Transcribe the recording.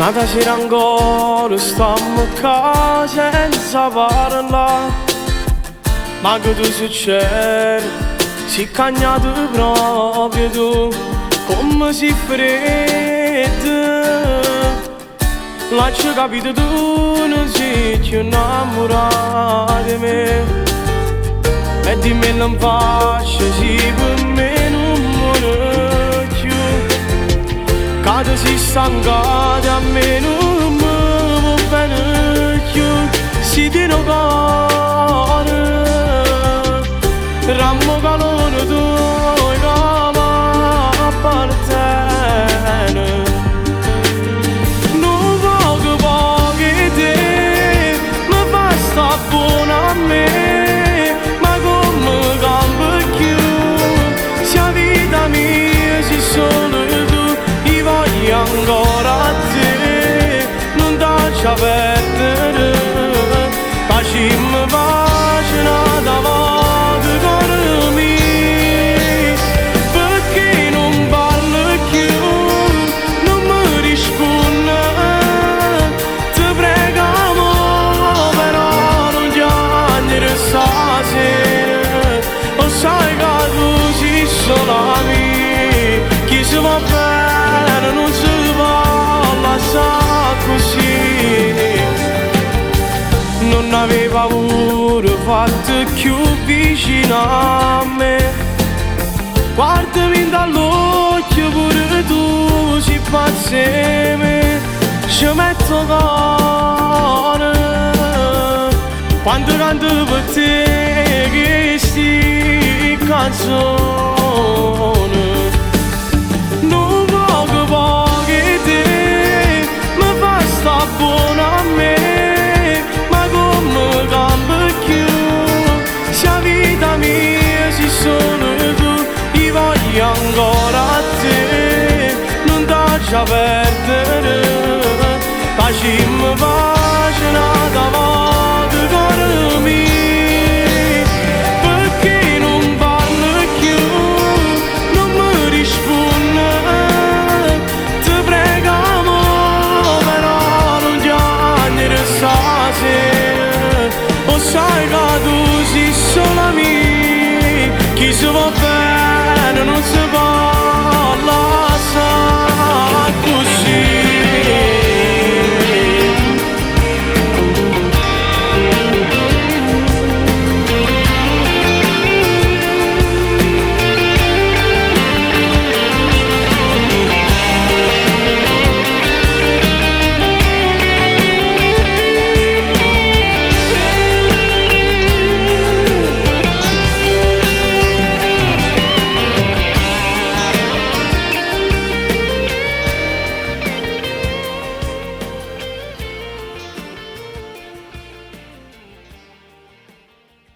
Nata sera ancora stiamo qua senza parlare, ma che tu succede? Si cagnato proprio tu, come si fredda. L'hai capito tu, non sei più innamorata di me. E dimmi in faccia, sì, per me non muore più. Cade si stancate a me non mi va bene più. Si ti non cuore, rammo calore tu che appartiene. Non poco poco te mi fa sta buona a me. Ancora a te non lascia perdere, facciamo pace una volta con me, perché non parli più, non mi risponde. Ti pregamo però non piangere stasera, lo sai che tu sei solo a me, chi si va bene non si così. Non aveva paura, fatto più vicino a me. Guardami dall'occhio pure tu, si fa insieme, ci metto cuore. Quando canto per te che sti canzone. Buona a me, ma come cambia più? Se la vita mia si sono tu, io voglio ancora a te, non lascia perdere, facciamo pace una volta con me, perché non parli più, non mi risponde. Ti pregamo stasera,